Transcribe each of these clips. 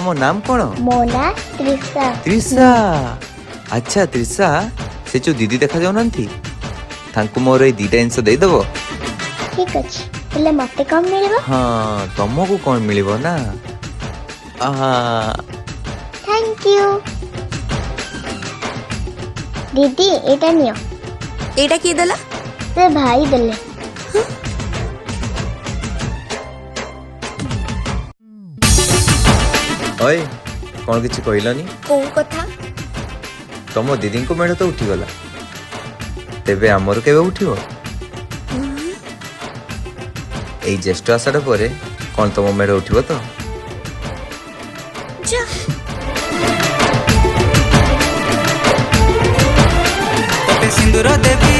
तुम नाम कौन? मो ना त्रिशा। त्रिशा। अच्छा त्रिशा, से जो दीदी देखा जाऊ तांकु मोर ए दीटा जिनस दे दबो। ठीक अछि, हेले मते कम मिलबो? हाँ तुमको कौन मिलिबो ना? Thank you. दीदी एटा नियो। एटा की देला? से भाई देले। ओए कौन किछि कहलनी? को कथा? तुम दीदी को मेढ़ तो उठीगला, तेबे आमर केबे उठिबो? एई ज्येष्ठ आषाढ़ परे कौन तुम मेढ़ उठिबो तो? जा तोते सिंदूर देवी,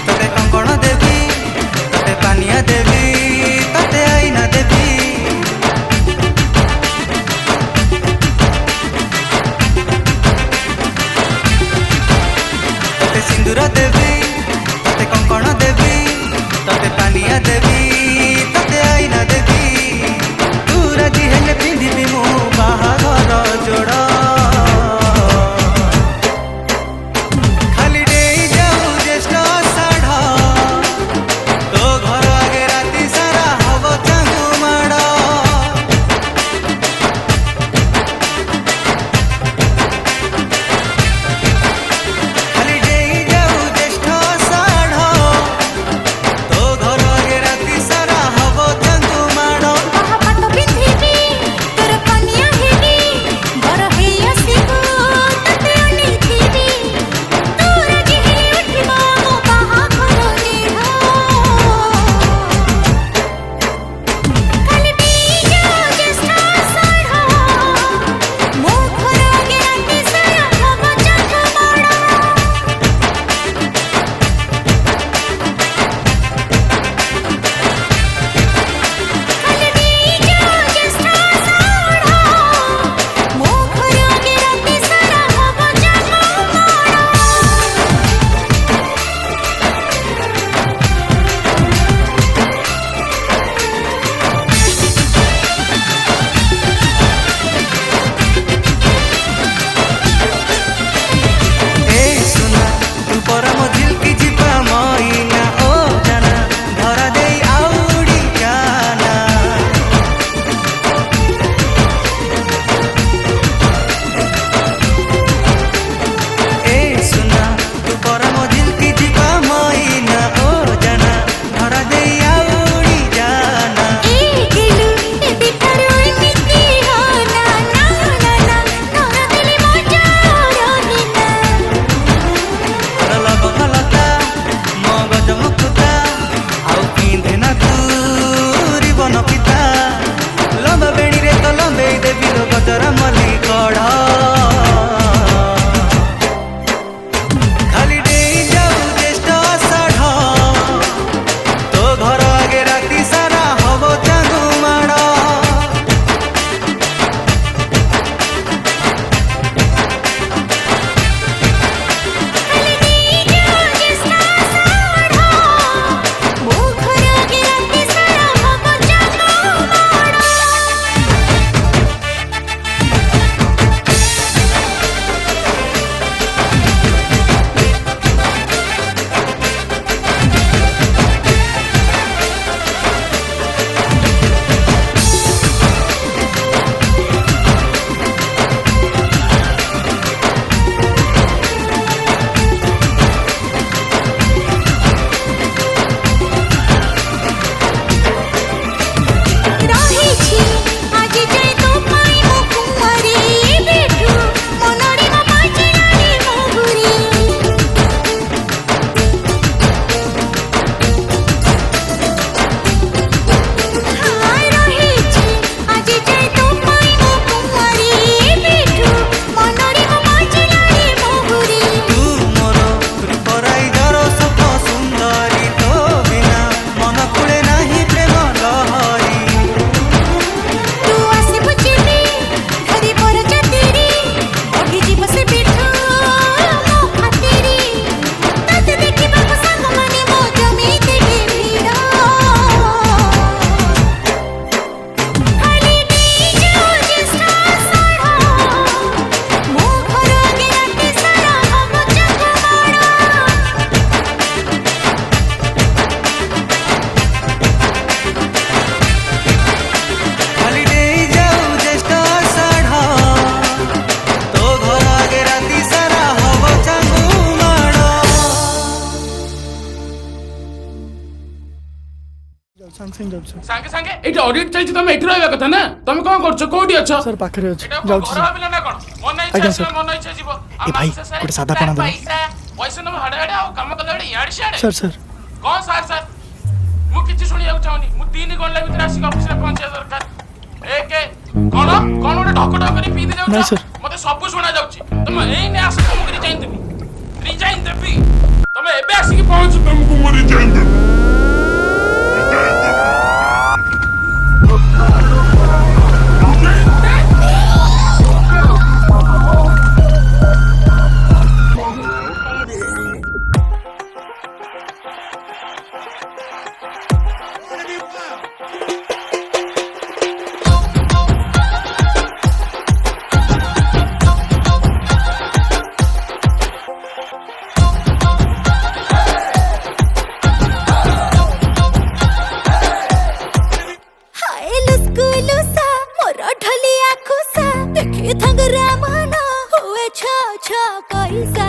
तोते कंकण देवी, तोते पानिया देवी, तोते आईना देवी। तोते सिंदूर देवी, तोते कंकण देवी, तोते पानिया देवी, तोते आईना देवी। तू राजी हेले पिंधिबी मु बाहाघर जोड़। खाली डेई जाऊ ज्येष्ठ ସାଙ୍ଗେ ସାଙ୍ଗେ ଏଇଠି ଅଡିଟ୍ ଚାଲିଛି, ତମେ ଏଠି ରହିବା କଥା ନା। ତମେ କଣ କରୁଛ, କୋଉଠି ଅଛ? सर पाखरे अछि ଏଇଟା जाउछि ଘର ଭାବିଲ ନା କଣ? ମନ ଇଚ୍ଛା ଆଜ୍ଞା, ଆସିବ, ସାର୍। ମନ ଇଚ୍ଛା ଯିବ। ଏ ଭାଇ, ଗୋଟେ ସାଧା ପାଣ ଦେବେ। ପଇସା ନବ ହାଡେ ହାଡେ, ଆଉ କାମ କଲା ବେଳେ ଇଆଡେ ସିଆଡେ। सर सर କଣ ସାର୍ ସାର୍, ମୁଁ କିଛି ଶୁଣିବାକୁ ଚାହୁଁନି। ମୁଁ 3 ଘଣ୍ଟା ଭିତରେ ଆସିକି ଅଫିସରେ ପହଞ୍ଚିବା ଦରକାର। କଣ କଣ ଗୋଟେ ଢକ ଢକ କରି ପିଇ ନାଇଁ, ଯାଉଛ? ସାର୍। ମତେ ସବୁ ଶୁଣା ଯାଉଛି। ତମେ ଏଇନେ ଆସ, ତମକୁ ରିଜାଇନ୍ ଦେବି, ରିଜାଇନ୍ ଦେବି। ତମେ ଏବେ ଆସିକି ପହଞ୍ଚୁ, ତମକୁ ମୁଁ ରିଜାଇନ୍ ଦେବି। हाय लुस्कु लुसा मोर ढलिया खुसा देखि थंगरा मन हुए छ छ कैसा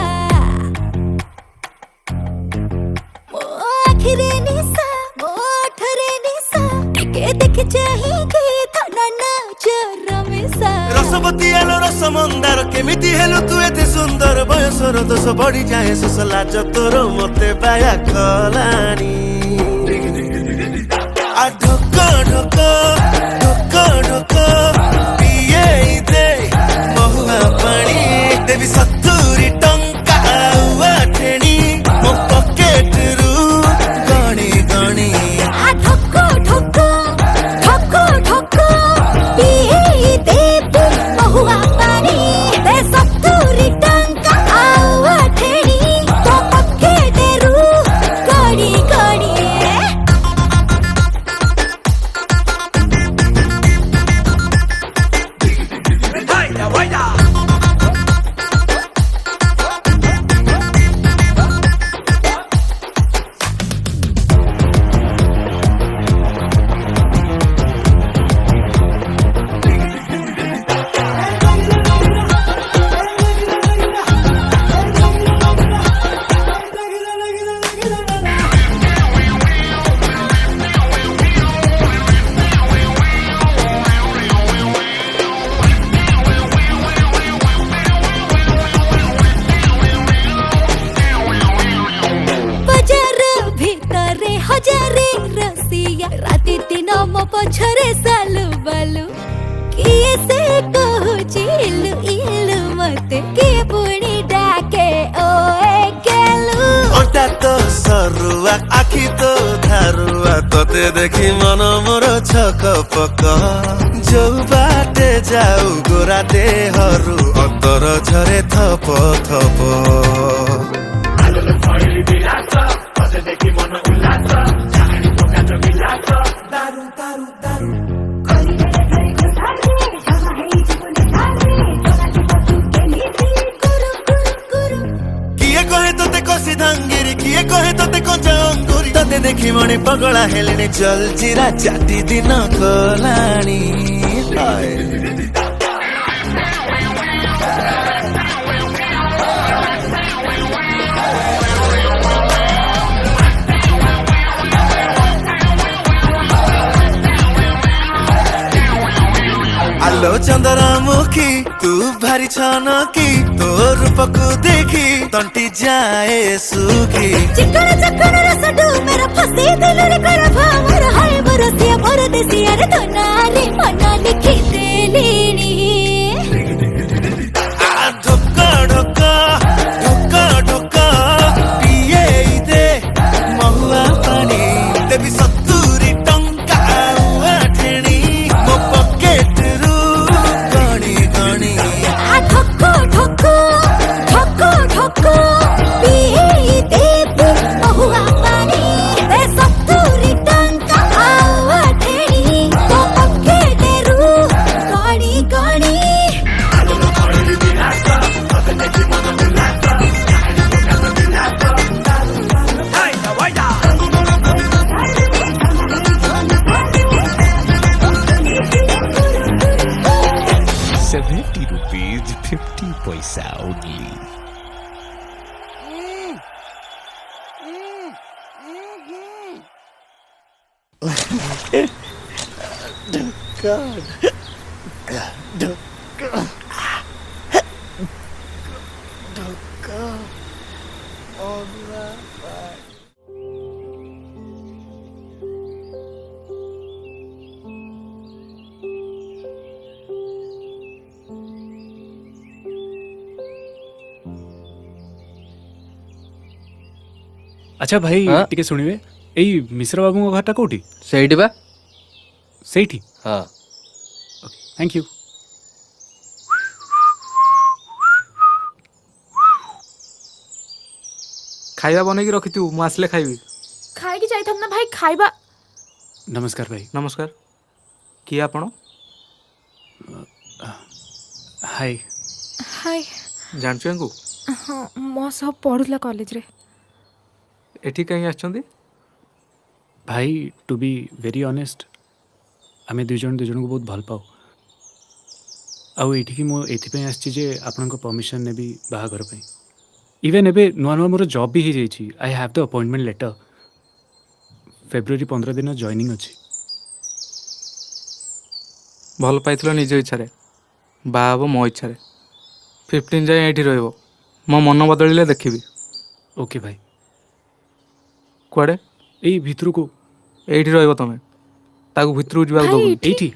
मो आखिरे निसा मो ठरे निसा टिके देख चाहि के थना नजर मिसा रसवती आलो रस मंदार केमिति हेलु तू एते सुंदर बयसर दोष बढ़ी जाए सुस लाज तोर मते बाया कलानी आ ढक ढक ढक ढक पिए दे महुआ पानी देवी 70 टंका आठेणी मो पॉकेट रु गणी गणी आ ठक्को ठक्को ठक्को ठक्को पिए देबु महुआ पानी दे 70 टंका आउ अठेणी तो पकेटेरु गणी गणी बजार भितरे हजारे रसिया राति दिन मो पछरे सालु बालु किए से कहूची इलु इलु मते किए पुणी डाके ओए गेलु ओटा तो सरुआ आखि तो धारुआ तोते देखी मन मोर छक पक जो बाटे जाऊ गोरा देहरु अतर झरे थप थप किए कहे तोते कसी धांगिरी किए कहे तोते कंचा अंगुरी तोते देखी मणे पगला हेलेनी जल जीरा चाटी दिन कलानी आलो चंद्रमुखी तू भारी छन की तो रूपको देखी तंटी जाए सुखी चिकन चिकन रस डू मेरा फसे दिल रे कर भावर हाय बरसिया मोर देसिया रे धनारे मना लिखी देलीनी आ ढक ढक ढक ढक पिए दे महुआ पानी देवी 70 टंका आठेणी मो पॉकेट रु गणी गणी आ ठक्को ठक्को ठक्को ठक्को पिए देबु महुआ पानी दे 70 टंका आउ अठेणी तो पकेटेरु गणी गणी ₹50 only. अच्छा भाई टिके शुणवे एई मिश्र बाबू घरटा कोठी ସେଇଠି ବା सेठी ହଁ थैंक यू खाଇବା ବନେଇକି ରଖିଥିବୁ ମୁଁ ଆସିଲେ ଖାଇବି। ଖାଇକି ଯାଇଥାନ୍ତି ନା ଭାଇ ଖାଇବା। नमस्कार भाई ନମସ୍କାର। କିଏ ଆପଣ? हाय ହାଇ ଜାଣିଛୁ ୟାଙ୍କୁ? ହଁ ମୋ ସହ ପଢୁଥିଲା କଲେଜରେ। ଏଠି କାହିଁ ଆସିଛନ୍ତି? भाई टू बी वेरी ऑनेस्ट आम दुई जन को बहुत भल पाओ आठी मु एपाई आसी आपण परमिशन ने बाहाघर इवेन एबे नुआ नुआ मोर जॉब भी हो जाइए I have the appointment letter February 15 दिन जॉइनिंग अच्छी ଭଲ ପାଇଥିଲ ନିଜ ଇଚ୍ଛାରେ ବାହା ହେବ ମୋ ଇଚ୍ଛାରେ 15 ଯାଏଁ ଏଇଠି ରହିବ ମୋ ମନ ବଦଳିଲେ ଦେଖିବି। ओके भाई କୁଆଡ଼େ? यही भितर को ଏଇଠି ରହିବ ତମେ ତାକୁ ଭିତରକୁ ଯିବାକୁ ଭାଇ, ଦେବୁନି। एठी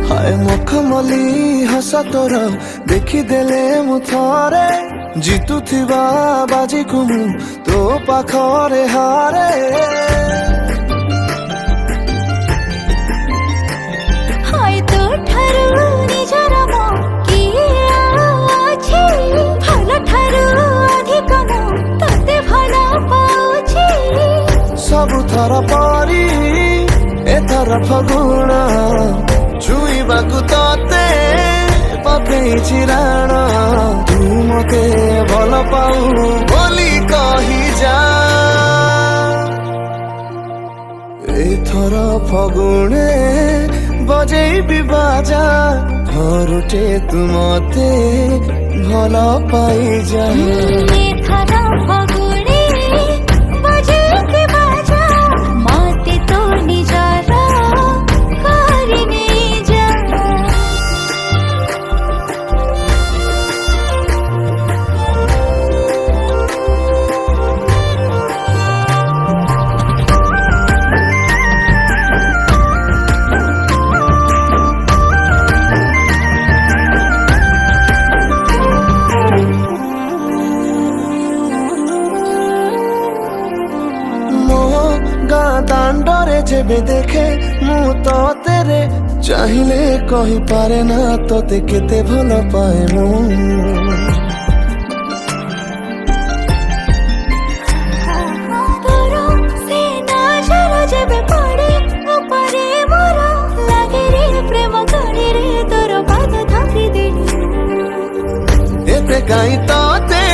हाय मखमली हस तोर देखिदेले मु थरे जितुथिबा बाजी को मु तो पाखरे हारे हाय तो ठारू निजर मो किए अछि भल ठारू अधिक मो तते भल पाउछि सब थर परी एथर फगुणा छुईबाकू तते पकेइछि राण तू मते भल पाऊ बोली कही जा एथर फगुणे बजेइबी बाजा घरुटे तू मते भल पाई जा एथर फगुणे बजे के बाजा मते तो निजर करिने जा मो गाँ दांडरे जेबे देखे मु तो तेरे चाहिले कही पारे ना तोते केते भल पाए मु तोरो से नजर जेबे पड़े उपरे मोर लागे रे प्रेम करे रे तोर पाद थापी देनी एते काई तोते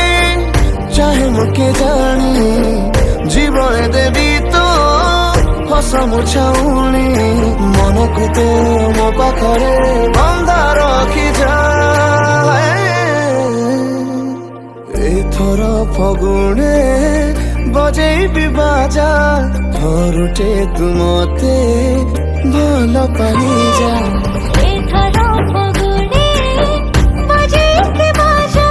चाहे मुके जानी जीवन देवी तो हस मुछाउनी मन को तो मो पाखरे बंधा रखी जा एथर फगुणे बजेइबी बाजा घरुटे तू मते भल पाई जा एथर फगुणे बजे के बाजा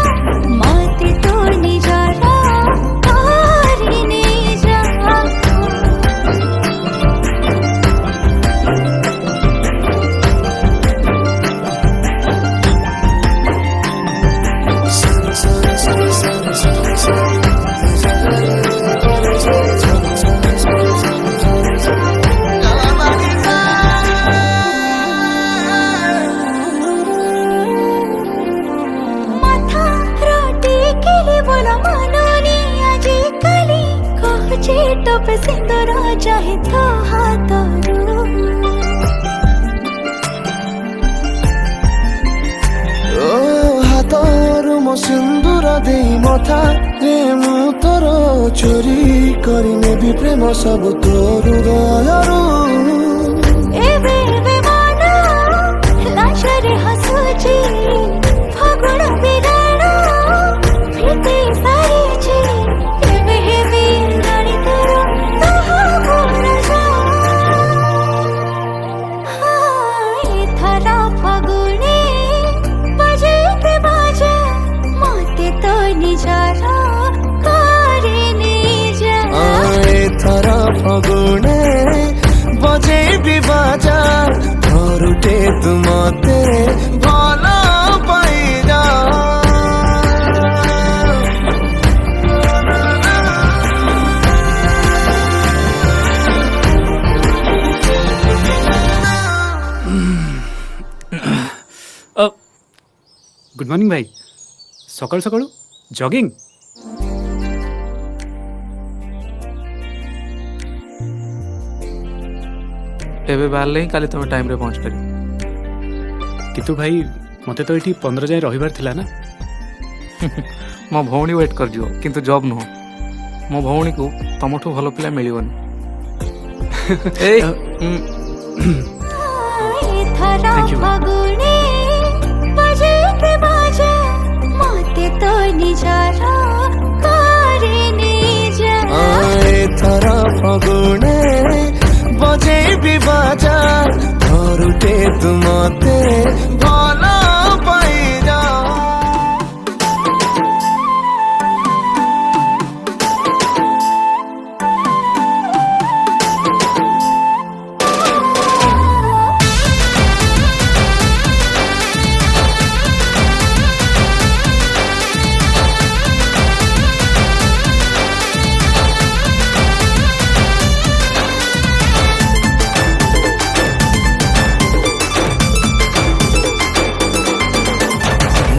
मते तो निजर करिने जा पे सिंदूर चाहे तो हाथरू ଓ ହାତରୁ ମୋ ସିନ୍ଦୁର ଦେଇ ମଥା ରେ ମୁଁ ତୋର ଚୋରି କରି ନେବି ପ୍ରେମ ସବୁ ତୋର ହୃଦୟରୁ ଏବେ ଏବେ ମନ ଲାଜରେ ହସୁଛି ଫଗୁଣ ବିରାଣ ପ୍ରୀତି ସାରିଛି ଏବେ ହେବି ରାଣୀ ତୋର ତୋ ରାଜା ଏଥର ଫଗୁଣୀ ବଜେଇକେ ବାଜା ମତେ ତ ନିଜର କରି ନିଜା ଏଥର ଫଗୁଣେ ବଜେଇବି ବାଜା ଘରୁଟେ ତୁ ମତେ ଭଲ ପାଇଯା गुड मॉर्निंग भाई सकाळू सकाळू जॉगिंग ଏବେ ବାହାରିଲେ ହିଁ କାଲି ତମେ ଟାଇମ୍ରେ ପହଞ୍ଚି ପାରିବ। କିନ୍ତୁ ଭାଇ ମତେ ତ ଏଠି 15 ଯାଏ ରହିବାର ଥିଲା ନା। ମୋ ଭଉଣୀ ୱେଟ୍ କରିଯିବ କିନ୍ତୁ ଜବ୍ ନୁହଁ। ମୋ ଭଉଣୀକୁ ତମଠୁ ଭଲ ପିଲା ମିଳିବନି। ଏଇ ଏଥର Thank you. ଫଗୁଣୀ ବଜେଇକେ ବାଜା ମତେ ତ ନିଜର କରି ନିଜା ଏଥର ଫଗୁଣେ ବଜେଇବି ବାଜା ଘରୁଟେ ତୁ ମତେ ଭଲ ପାଇଯା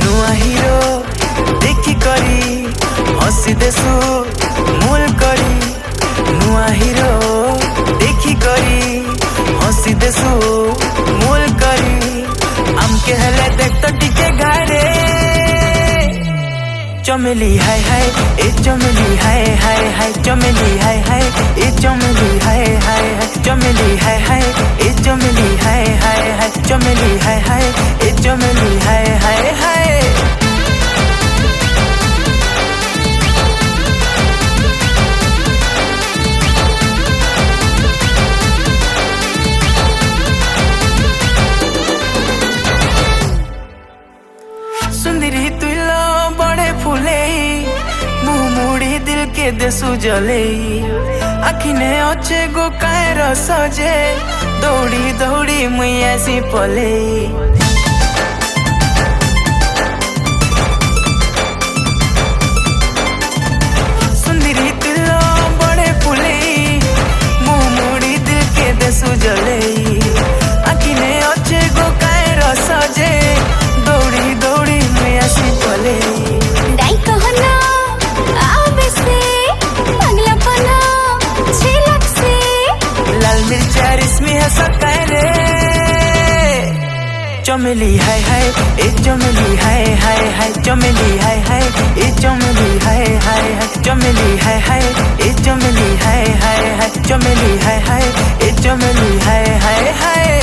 ନୂଆ ହିରୋ ଦେଖିକରି ହସି ଦେଶୁ ମୂଲ କରି ନୂଆ ହିରୋ ଦେଖିକରି ହସି ଦେଶୁ ମୂଲ କରି ଆମକେ ହେଲେ ଦେख ତ ଟିକେ ଗାରେ चमेली हाय हाय ए चमेली हाय हाय हाय चमेली हाय हाय ए चमेली हाय हाय हाय चमेली हाय हाय ए चमेली हाय हाय हाय चमेली हाय हाय ए चमेली हाय हाय हाय सुंदरी तुला बड़े फूले मुंह मुड़ी दिल के देसु जले आखिने अच्छे गो कायर सजे दौड़ी दौड़ी मुई आसी पले सुंदरी तुला बड़े फूले मुंह मुड़ी दिल के देसु जले आखिने अच्छे गो कायर सजे दौड़ी दौड़ी मैं आसी पले डाई कहना आवे से पगला पना झिलक से लाल मिर्चा रिस्मी है सकाय रे चमेली हाय हाय ए चमेली हाय हाय हाय चमेली हाय हाय ए चमेली हाय हाय हाय चमेली हाय हाय ए चमेली हाय हाय हाय चमेली हाय हाय ए चमेली हाय हाय हाय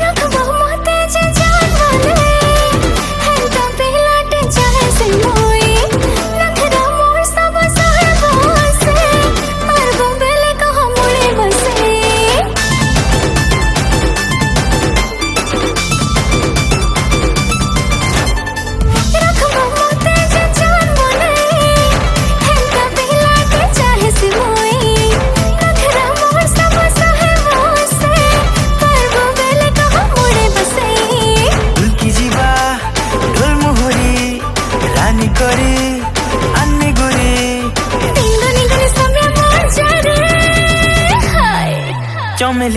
रखबो मते जे जान वाले है तो पहला टे चाहे से मोई रखदा मोर सब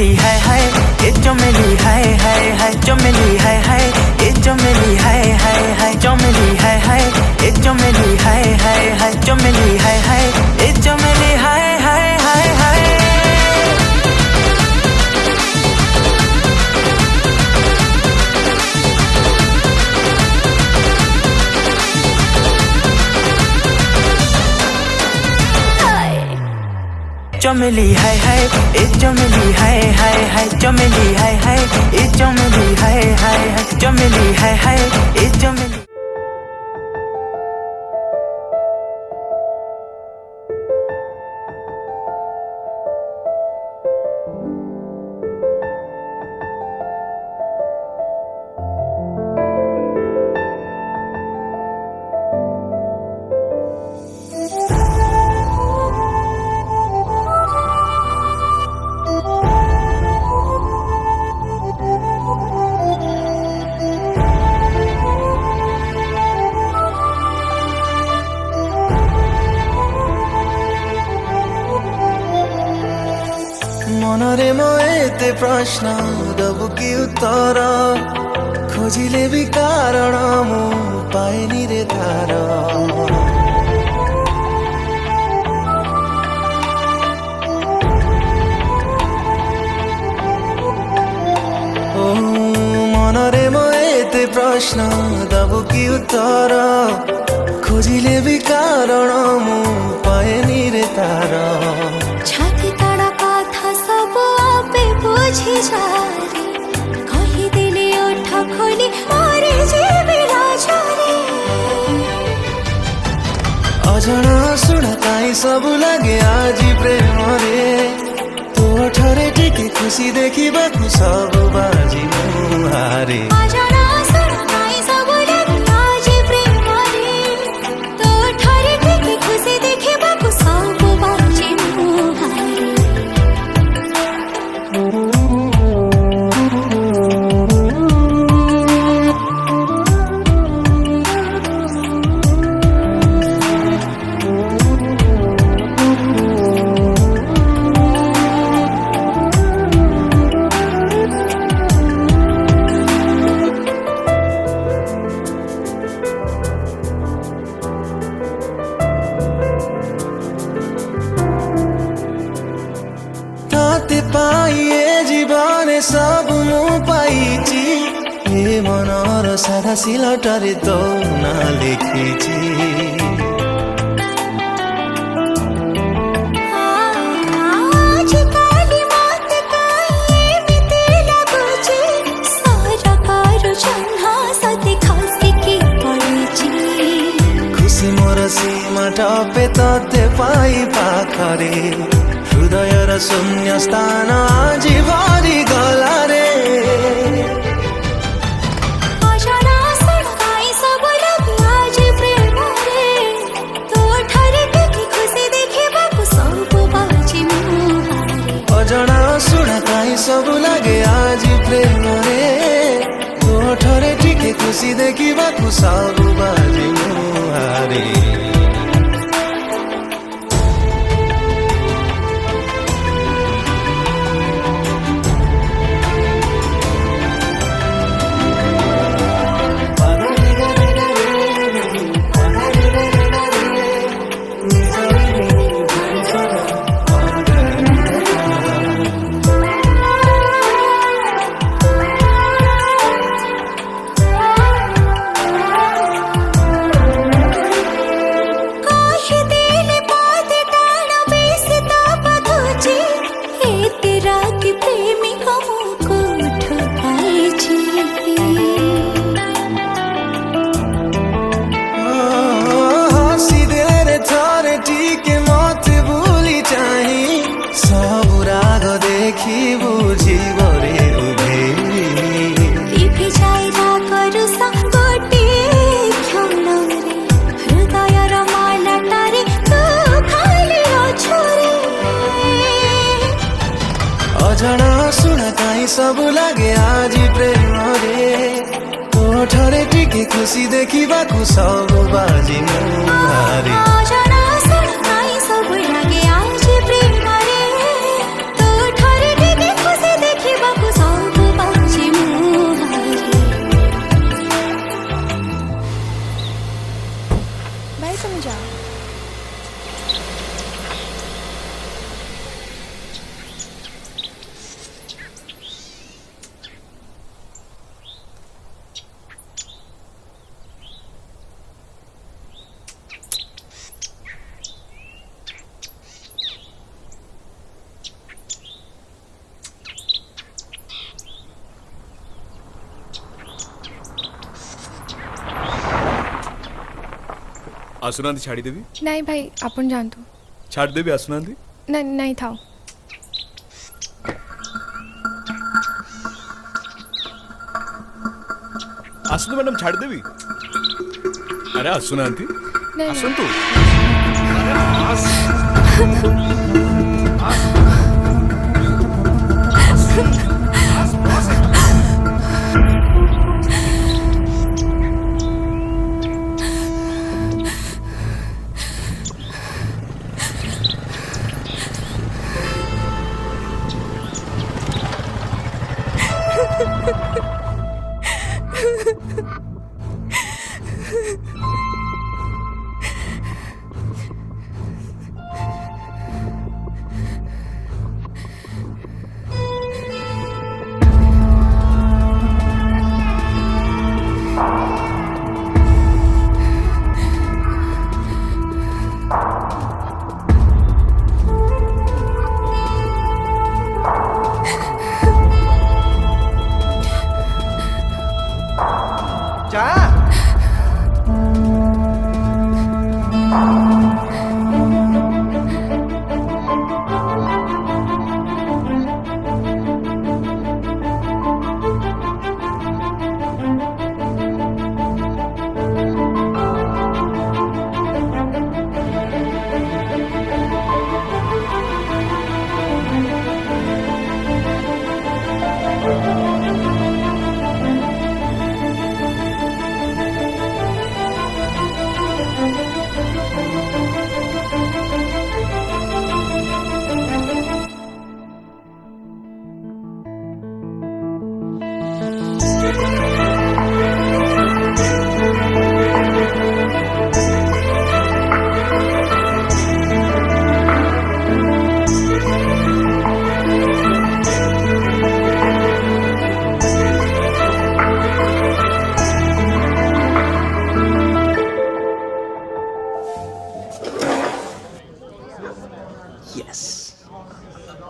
चमेली हाय हाय ए चमेली हाय हाय हाय चमेली हाय हाय ए चमेली हाय हाय हाय चमेली हाय हाय ए चमेली हाय हाय हाय चमेली हाय हाय ए चमेली हाय हाय हाय हाय चमेली हाय हाय ए चमेली हाय हाय हाय चमेली हाय हाय ए चमेली हाय हाय हाय चमेली हाय हाय ए चमेली मनरे म एते प्रश्न दबु कि उत्तर खोजिले भी कारण मु पाएनी रे तार ओ मनरे म एते प्रश्न दबु कि उत्तर खोजिले भी कारण मु पाएनी रे तार छाती तड़ा कथा सब आपे बुझी जारे कही दिले ओठ खोली मारे जीवी लाचारे अजଣା सुना काई सब लगे आज प्रेम रे तो ठरे टिके खुशी देखिबा कु सब बाजी मुहारे अजଣା सुनाई सब लगे आज प्रेम रे तो ठारे टिके खुशी देखिबाकु सब बाजी मुहारे ताते पाइए जीवने सब मु पाइची ए मनर सारा सिलटरे तो ना लेखिची आज काली मत काई एमिति लाଗୁଛି सरकार जन्हा सती खासी की पड़िची खुशी मोर सीमा टपे तते पाई पाखरे हृदयर शून्य स्थान आज भरि गला रे अजଣା सुनाई सब लगे आज प्रेम रे तो ठारे टिके खुशी देखिबाकु सब बाजी मुहारे अजଣା सुना काई सब लगे आज प्रेम रे तो ठरे टिके खुशी देखिबा कु सब बाजी मुहारे कही दिले बात टाण बेसता बधुची हे तेरा की प्रेमी हमको ठकाईची हसी देरे थरे टिके मत भूली चाही सब राग देखी बुझी बरे उभेली लिपि जाइला करुसा गोटे क्षण रे हृदयर मालाटारे तू खाली अछु रे अजଣା सुना काई सब लगे आज प्रेम रे तो ठरे टिके खुशी देखिबा कु सब बाजी मुहारे अजଣା सुनाई सब लगे आज प्रेम रे तो ठारे टिके खुशी आसुना छाड़देवी नहीं भाई अपन जानतु छाड़देवी आसुना नहीं नहीं था आसतु मैडम छाड़देवी अरे आसुना आसतु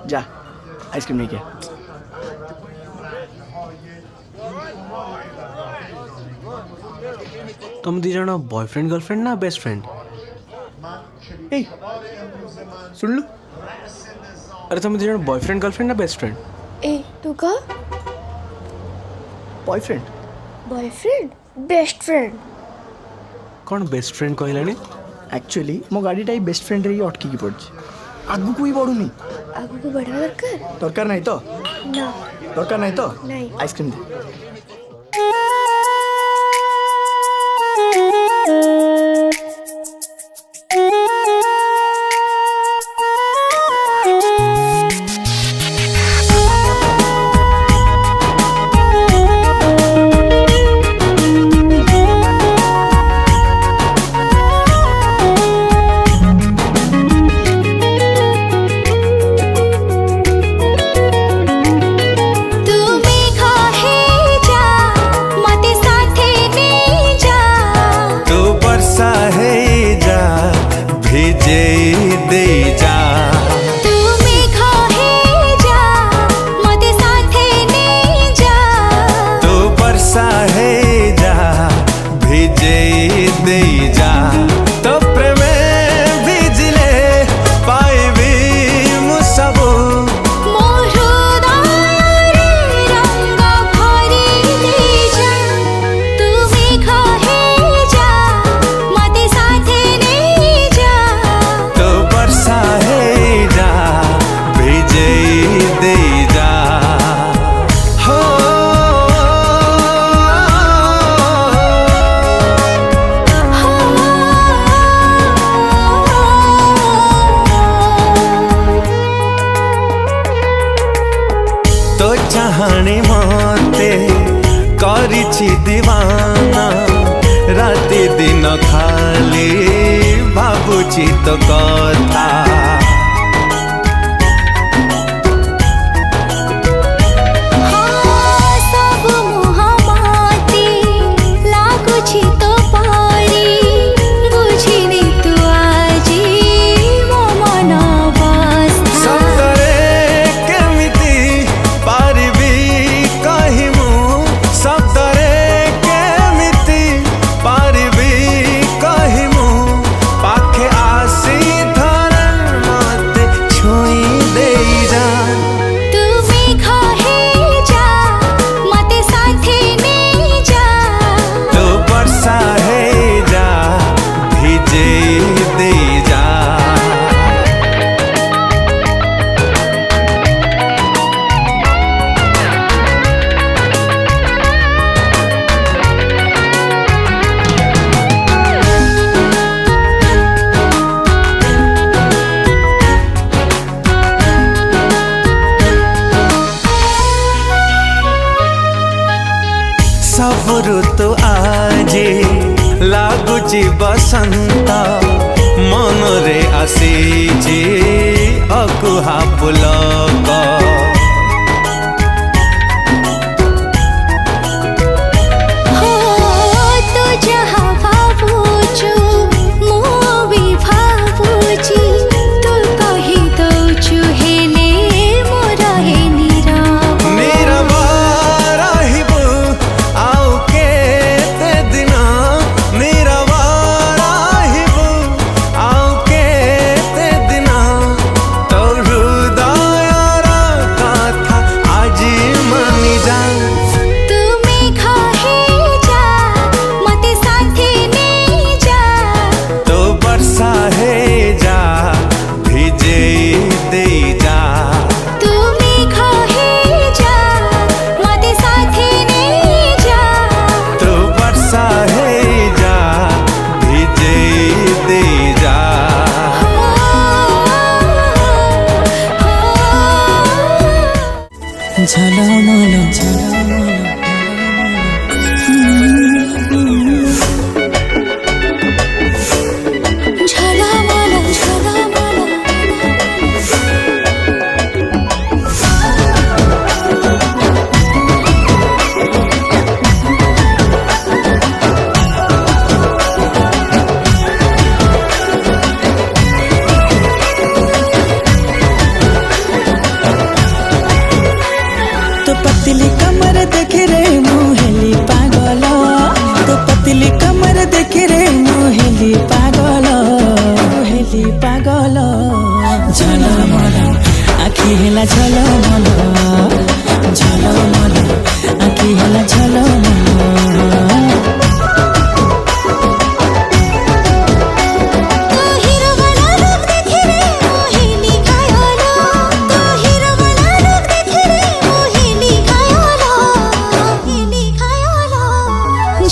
जा आइसक्रीम नहीं किया तुम दी जन बॉयफ्रेंड गर्लफ्रेंड ना बेस्ट फ्रेंड ए सुन लो अरे तुम दी जन बॉयफ्रेंड गर्लफ्रेंड ना बेस्ट फ्रेंड ए तू का बॉयफ्रेंड बॉयफ्रेंड बेस्ट फ्रेंड कौन बेस्ट फ्रेंड कहलानी एक्चुअली मो गाड़ी टाइप बेस्ट फ्रेंड रे अटकी की पड़छ आगु कोई बडुनी आगु को बढ़ा दरकार नहीं तो ना दरकार नहीं तो नहीं आइसक्रीम दे दीवाना राति दिन खाली भाबुची तो कथा सबु ऋतु आजे लागुची बसंत मनरे आसीची अकुहा पुलक हो तो जहाँ भावुछु मु भी भावुची तू कही दौचु हेले मोर हे नीरव नीरवा रहिबु आउ केते दिन नीरवा रहिबु आउ केते दिन तो हृदयर कथा आजी मानि जा तुम्हें खाहे जा मते साथे नहीं जा तो वर्षा है जा भिजे दे जा तुम्हें खाहे जा मते साथे नहीं जा तो वर्षा है जा भिजे दे जा झलमल झलमल झलमल तो पतली कमर देखे रे मोहेली पागल तो पतली कमर देखे रे मोहेली पागल झलमल आखि हेला झलमल झलमल आखि हेला झलमल तो हीरो वाला रूप देखे रे मोहिनी घायलो तो हीरो वाला रूप देखे रे मोहिनी घायलो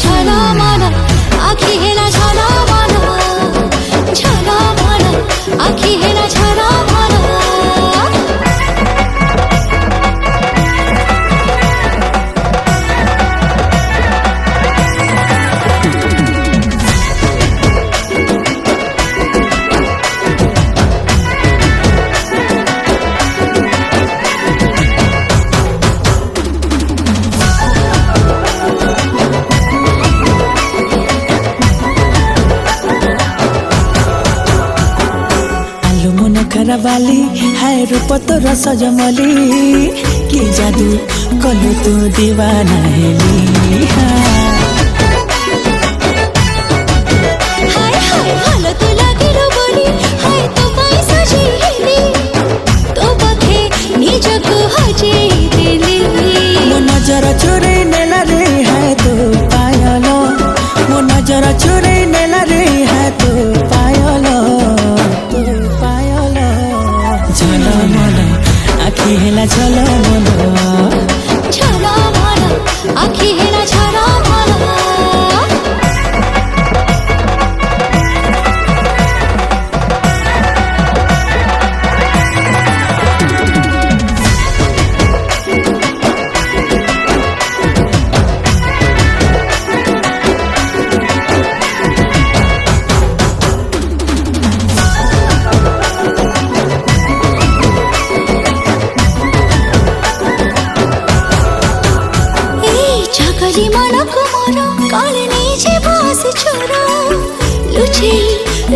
झलमल आखि हेला झलमल झलमल आखि हेला झलमल आलू मन खराबाली हाय रूप तोर सजमली कि जादू कलु तू दीवाना हेली हाय हाय भालो तो लागिलो बोली हाय तो पाई सजेली तो पखे निजको हजेई देली मो नजर चोरे नेला रे हाय तो पायल मो नजर चोरे नेला रे हाय तो पायल झलमल आखि हेला झलमल झलमल आखि हेला झलमल जगली मनको मन काले निजे बस छोर लुचे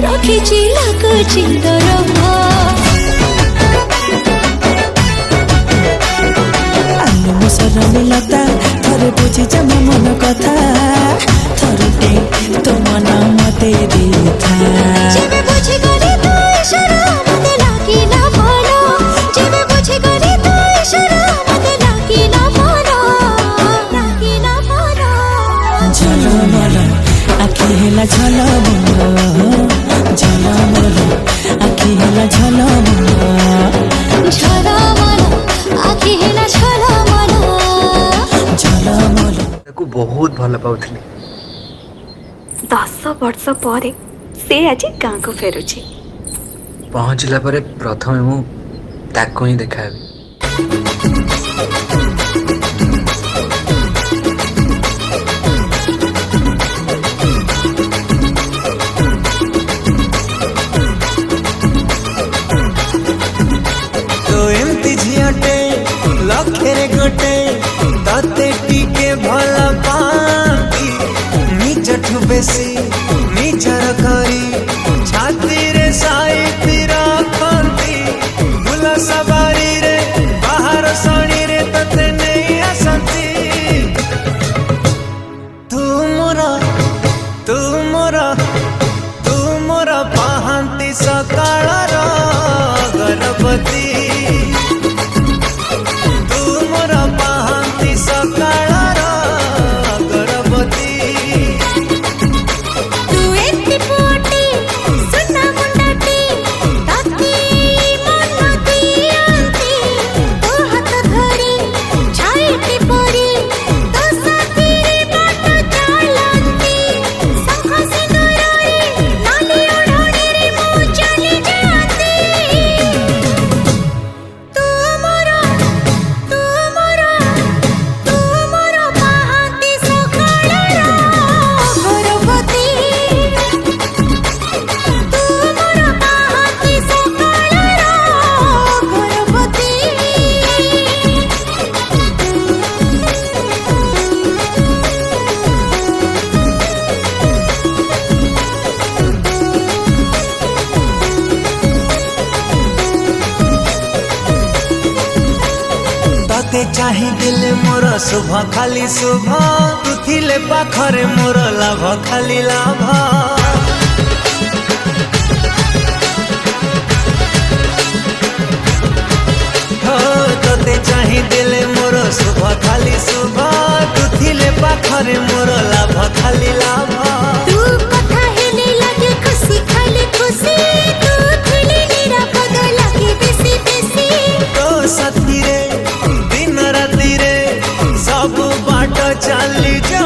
रखे चिलाको चिन्दर आलु मुसर मिलता थरे बुझी जमा मन कथा थरुटे तो मन मते देथा जेबे बुझे गली तो इशारा मते लागी ना भलो जेबे बुझे गली तो इशारा मते लागी ना भलो झलमल आखि हेला झलमल झलमल आखि हेला झलमल झलमल आखि हेला झलमल झलमल ତାକୁ ବହୁତ ଭଲ ପାଉଥିଲି 10 ବର୍ଷ ପରେ ସେ ଆଜି ଗାଁକୁ ଫେରୁଛି। ପହଞ୍ଚିଲା ପରେ ପ୍ରଥମେ ମୁଁ ତାକୁ ହିଁ ଦେଖାହେବି। कटे तते टिके भला पाती निजठु बेसी निजर करी छाती रे साइती रखती भूल सवारी रे बाहर सणी रे तते नहीं आसती तू मोर पाहांती सकाळर गणपति तू मोर पाहांती सकाळर गणपति तू एत्ती पोटी सुना मुंडाटी ताती मनती आंती तो हात धरी छाईटी परी तो साथी बाट चालंती शंख सिंदूररे नाली ओढ़णी रे मु चली जाती तू मोर पाहांती सकाळर गणपति तू मोर पाहांती सकाळर गणपति तते चाही दिल मोर शुभ खाली शुभ तू थिले पाखरे मोर लाभ खाली लाभ हो तते चाही दिल मोर शुभ खाली शुभ तू थिले पाखरे मोर लाभ खाली लाभ तू कथा हेले लगे खुशी खाली खुशी तू थिले निरापद लगे बेसी बेसी तो साथी रे दिन राति रे सब बाट चली जा